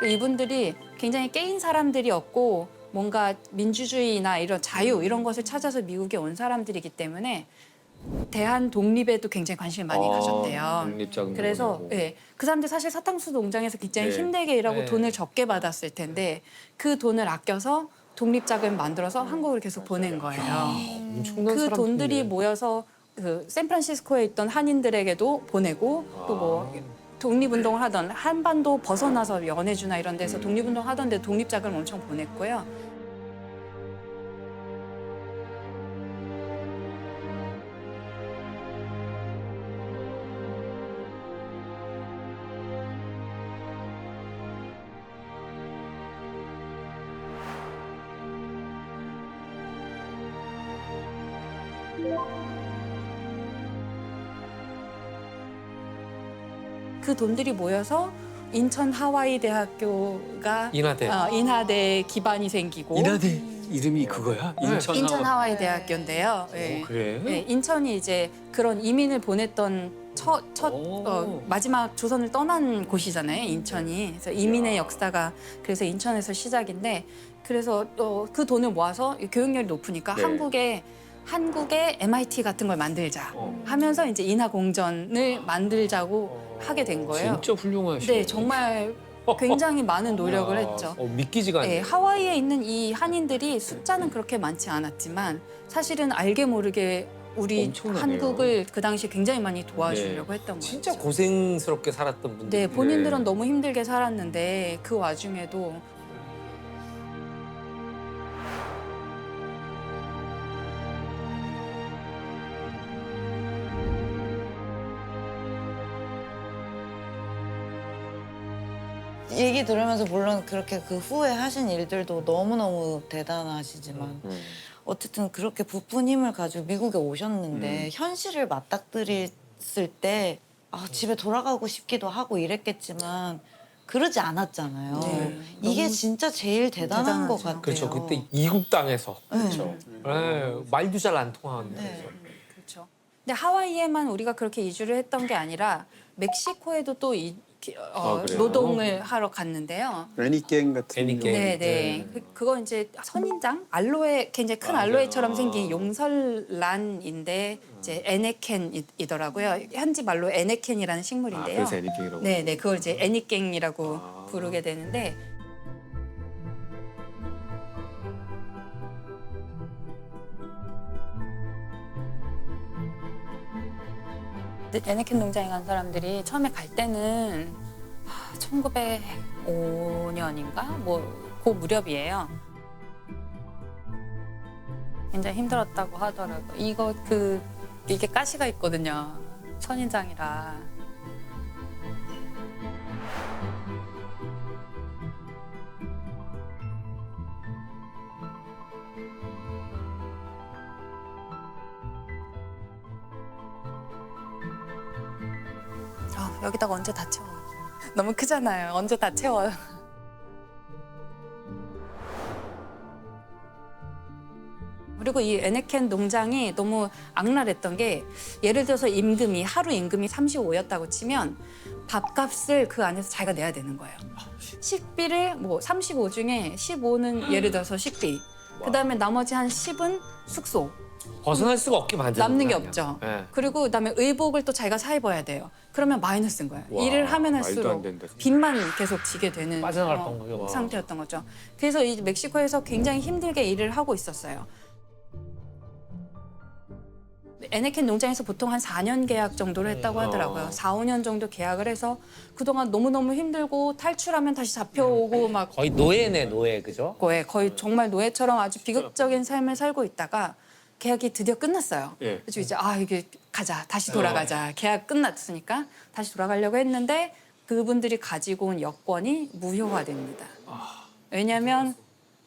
이분들이 굉장히 깨인 사람들이었고 뭔가 민주주의나 이런 자유 이런 것을 찾아서 미국에 온 사람들이기 때문에 대한 독립에도 굉장히 관심을 많이 가졌대요. 독립자금 그래서 보내고. 예, 그 사람들 사실 사탕수수 농장에서 굉장히 네. 힘들게 일하고 네. 돈을 적게 받았을 텐데 그 돈을 아껴서 독립자금 만들어서 한국을 계속 보낸 거예요. 엄청난 그 사람들이네. 돈들이 모여서 그 샌프란시스코에 있던 한인들에게도 보내고 또 뭐 독립운동을 하던 한반도 벗어나서 연해주나 이런 데서 독립운동 하던데 독립자금을 엄청 보냈고요. 그 돈들이 모여서 인천 하와이 대학교가 인하대. 인하대 기반이 생기고 인하대 이름이 그거야? 인천 하와이 대학교인데요. 예. 그래? 예, 인천이 이제 그런 이민을 보냈던 마지막 조선을 떠난 곳이잖아요. 인천이. 그래서 이민의 역사가 그래서 인천에서 시작인데 그래서 그 돈을 모아서 교육열이 높으니까 네. 한국에 MIT 같은 걸 만들자 하면서 이제 인하공전을 만들자고 하게 된 거예요. 진짜 훌륭하시네. 네, 정말 굉장히 많은 노력을 했죠. 믿기지가 않네. 네, 하와이에 있는 이 한인들이 숫자는 그렇게 많지 않았지만 사실은 알게 모르게 우리 엄청나네요. 한국을 그 당시에 굉장히 많이 도와주려고 했던 거예요. 진짜 고생스럽게 살았던 분들. 네, 본인들은 네. 너무 힘들게 살았는데 그 와중에도 얘기 들으면서 물론 그렇게 그 후에 하신 일들도 너무너무 대단하시지만 어쨌든 그렇게 부푼 힘을 가지고 미국에 오셨는데 현실을 맞닥뜨렸을 때 집에 돌아가고 싶기도 하고 이랬겠지만 그러지 않았잖아요. 네, 이게 너무 진짜 제일 대단한 것 대단하죠. 같아요. 그렇죠. 그때 이국 땅에서. 그렇죠. 네, 말도 잘 안 통하는데. 네. 그렇죠. 근데 하와이에만 우리가 그렇게 이주를 했던 게 아니라 멕시코에도 또 그래요? 노동을 하러 갔는데요. 애니갱 같은 애니갱. 경우. 네. 그거 이제 선인장 알로에 굉장히 큰 알로에처럼 생긴 용설란인데 이제 에네켄이더라고요. 현지 말로 에네켄이라는 식물인데요. 그래서 애니킹이라고. 네, 그걸 이제 애니깽이라고 부르게 되는데 애네켄 농장에 간 사람들이 처음에 갈 때는 1905년인가 그 무렵이에요. 굉장히 힘들었다고 하더라고요. 이게 가시가 있거든요. 선인장이라. 여기다가 언제 다 채워. 너무 크잖아요. 언제 다 채워요. 그리고 이 에네켄 농장이 너무 악랄했던 게 예를 들어서 하루 임금이 35였다고 치면 밥값을 그 안에서 자기가 내야 되는 거예요. 식비를 35 중에 15는 예를 들어서 식비. 그다음에 나머지 한 10은 숙소. 벗어날 수가 없게 만드는 남는 게 거 아니야. 없죠. 네. 그리고 그다음에 의복을 또 자기가 사 입어야 돼요. 그러면 마이너스인 거예요. 와, 일을 하면 말도 할수록 안 된다, 진짜. 빚만 계속 지게 되는 빠져나갈 방법이 상태였던 거죠. 그래서 이 멕시코에서 굉장히 힘들게 일을 하고 있었어요. 에네켄 농장에서 보통 한 4년 계약 정도를 했다고 하더라고요. 4, 5년 정도 계약을 해서 그동안 너무너무 힘들고 탈출하면 다시 잡혀오고 막 거의 노예네, 노예. 그죠? 거의 정말 노예처럼 아주 비극적인 삶을 살고 있다가 계약이 드디어 끝났어요. 예. 그래서 이제 이게 가자, 다시 돌아가자. 계약 끝났으니까 다시 돌아가려고 했는데 그분들이 가지고 온 여권이 무효화됩니다. 왜냐하면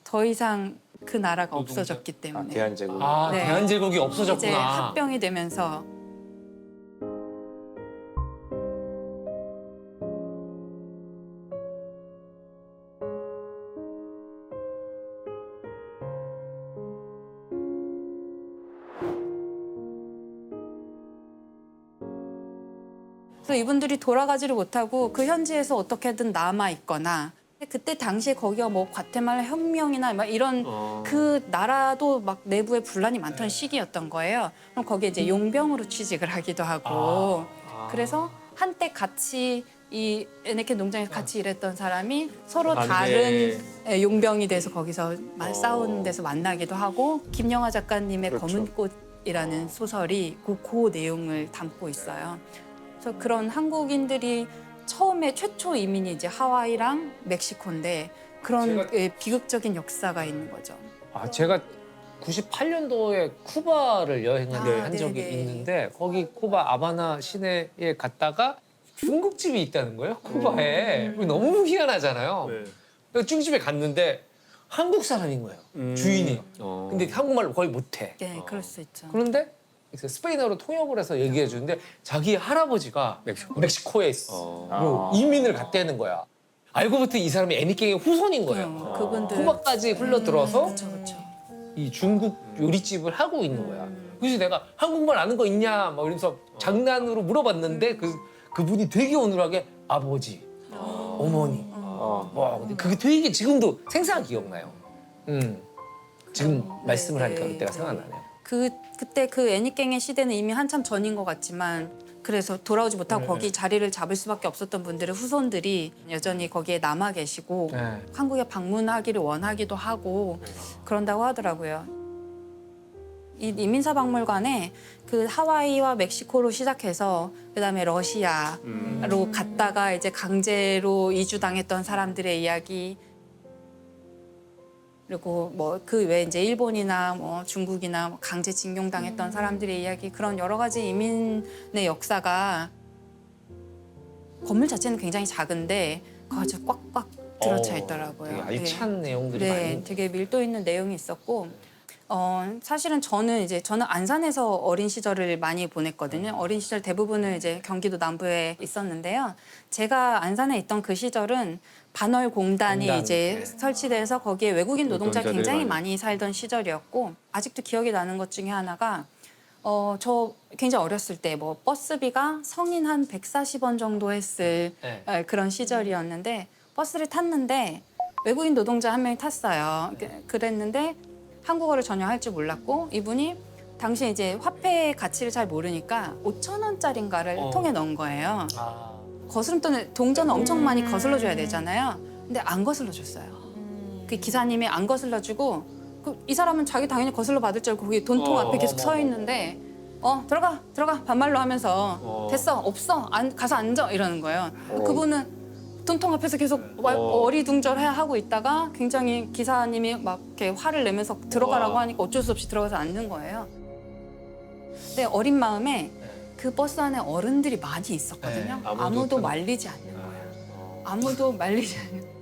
더 이상 그 나라가 없어졌기 때문에 대한제국. 네. 대한제국이 이제 없어졌구나. 합병이 되면서 그래서 이분들이 돌아가지를 못하고 그 현지에서 어떻게든 남아 있거나 그때 당시에 거기가 뭐 과테말라 혁명이나 막 이런 그 나라도 막 내부에 분란이 많던 시기였던 거예요. 그럼 거기에 이제 용병으로 취직을 하기도 하고 그래서 한때 같이 이 에네켄 농장에서 같이 일했던 사람이 서로 다른 용병이 돼서 거기서 싸우는 데서 만나기도 하고 김영하 작가님의 그렇죠. 검은 꽃이라는 소설이 그 내용을 담고 있어요. 그래서 그런 한국인들이 처음에 최초 이민이 이제 하와이랑 멕시코인데 그런 비극적인 역사가 있는 거죠. 제가 98년도에 쿠바를 여행을 한 적이 네네. 있는데 거기 쿠바 아바나 시내에 갔다가 중국집이 있다는 거예요, 쿠바에. 너무 희한하잖아요. 네. 그래서 중국집에 갔는데 한국 사람인 거예요, 주인이. 근데 한국말을 거의 못해. 네, 그럴 수 있죠. 그런데 스페인어로 통역을 해서 얘기해 주는데 자기 할아버지가 멕시코에 있어. 그리고 이민을 갔다는 거야. 알고 보니 이 사람이 애니깽의 후손인 거예요. 그분들 쿠바까지 흘러들어서 그렇죠, 그렇죠. 이 중국 요리집을 하고 있는 거야. 그래서 내가 한국말 아는 거 있냐 막 이러면서 장난으로 물어봤는데 그분이 되게 어눌하게 아버지, 어머니. 와, 근데 그게 되게 지금도 생생하게 기억나요. 지금 말씀을 하니까 네, 그때가 네. 생각나네요. 그때 그 애니깽의 시대는 이미 한참 전인 것 같지만 그래서 돌아오지 못하고 거기 자리를 잡을 수밖에 없었던 분들의 후손들이 여전히 거기에 남아 계시고 네. 한국에 방문하기를 원하기도 하고 그런다고 하더라고요. 이 이민사 박물관에 그 하와이와 멕시코로 시작해서 그다음에 러시아로 갔다가 이제 강제로 이주당했던 사람들의 이야기 그리고 뭐 그 외에 이제 일본이나 뭐 중국이나 뭐 강제 징용당했던 사람들의 이야기 그런 여러 가지 이민의 역사가 건물 자체는 굉장히 작은데 그 아주 꽉꽉 들어차 있더라고요. 되게 알찬 내용들이 네, 많이. 되게 밀도 있는 내용이 있었고 사실은 저는 안산에서 어린 시절을 많이 보냈거든요. 어린 시절 대부분을 이제 경기도 남부에 있었는데요. 제가 안산에 있던 그 시절은 반월공단이 공단, 이제 네. 설치돼서 거기에 외국인 노동자 노동자들이 굉장히 많이. 많이 살던 시절이었고 아직도 기억이 나는 것 중에 하나가 저 굉장히 어렸을 때 뭐 버스비가 성인 한 140원 정도 했을 네. 그런 시절이었는데 버스를 탔는데 외국인 노동자 한 명이 탔어요. 그랬는데 한국어를 전혀 할 줄 몰랐고 이분이 당시 이제 화폐의 가치를 잘 모르니까 5,000원짜리인가를 통에 넣은 거예요. 거스름돈을 동전을 엄청 많이 거슬러줘야 되잖아요. 근데 안 거슬러줬어요. 그 기사님이 안 거슬러주고 이 사람은 자기 당연히 거슬러 받을 줄 알고 거기 돈통 앞에 계속 서 있는데 들어가 반말로 하면서 됐어 없어 가서 앉아 이러는 거예요. 그분은 돈통 앞에서 계속 어리둥절하고 있다가 굉장히 기사님이 막 이렇게 화를 내면서 들어가라고 하니까 어쩔 수 없이 들어가서 앉는 거예요. 근데 어린 마음에 그 버스 안에 어른들이 많이 있었거든요. 네, 아무도 말리지 않는 거예요. 아무도 말리지 않는 거예요.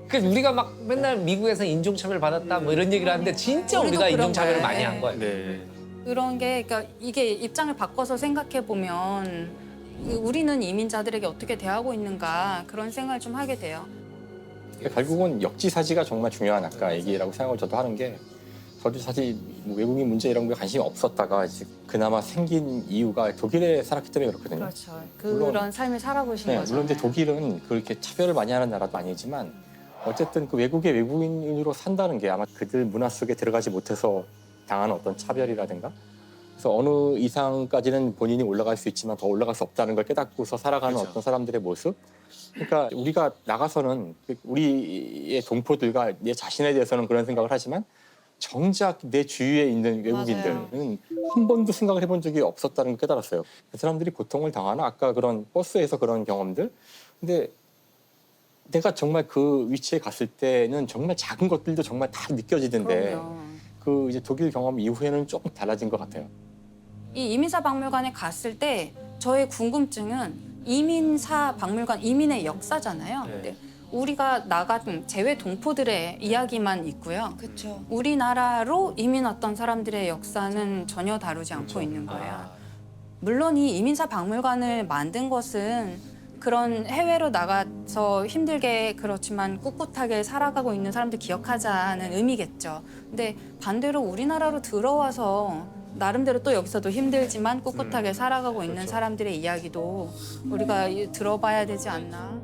그러니까 우리가 막 맨날 미국에서 인종차별 받았다 뭐 이런 얘기를 하는데 진짜 우리도 우리가 그런 인종차별을 거예요. 많이 한 거예요. 네. 그런 게 그러니까 이게 입장을 바꿔서 생각해 보면 우리는 이민자들에게 어떻게 대하고 있는가 그런 생각을 좀 하게 돼요. 그러니까 결국은 역지사지가 정말 중요한 아까 얘기라고 생각을 저도 하는 게 저도 사실 뭐 외국인 문제 이런 거에 관심이 없었다가 이제 그나마 생긴 이유가 독일에 살았기 때문에 그렇거든요. 그렇죠. 그런 삶을 살아보신 네, 거죠. 물론 근데 독일은 그렇게 차별을 많이 하는 나라도 아니지만 어쨌든 그 외국의 외국인으로 산다는 게 아마 그들 문화 속에 들어가지 못해서 당하는 어떤 차별이라든가 그래서 어느 이상까지는 본인이 올라갈 수 있지만 더 올라갈 수 없다는 걸 깨닫고서 살아가는 그렇죠. 어떤 사람들의 모습 그러니까 우리가 나가서는 우리의 동포들과 내 자신에 대해서는 그런 생각을 하지만 정작 내 주위에 있는 외국인들은 한 번도 생각을 해본 적이 없었다는 걸 깨달았어요. 그 사람들이 고통을 당하나 아까 그런 버스에서 그런 경험들 근데 내가 정말 그 위치에 갔을 때는 정말 작은 것들도 정말 다 느껴지던데 그럼요. 그 이제 독일 경험 이후에는 조금 달라진 것 같아요. 이 이민사 박물관에 갔을 때 저의 궁금증은 이민사 박물관 이민의 역사잖아요. 네. 근데 우리가 나간 재외 동포들의 이야기만 있고요. 그렇죠. 우리나라로 이민 왔던 사람들의 역사는 전혀 다루지 않고 있는 거예요. 물론 이 이민사 박물관을 만든 것은 그런 해외로 나가서 힘들게 그렇지만 꿋꿋하게 살아가고 있는 사람들 기억하자는 의미겠죠. 근데 반대로 우리나라로 들어와서 나름대로 또 여기서도 힘들지만 꿋꿋하게 살아가고 있는 사람들의 이야기도 우리가 들어봐야 되지 않나.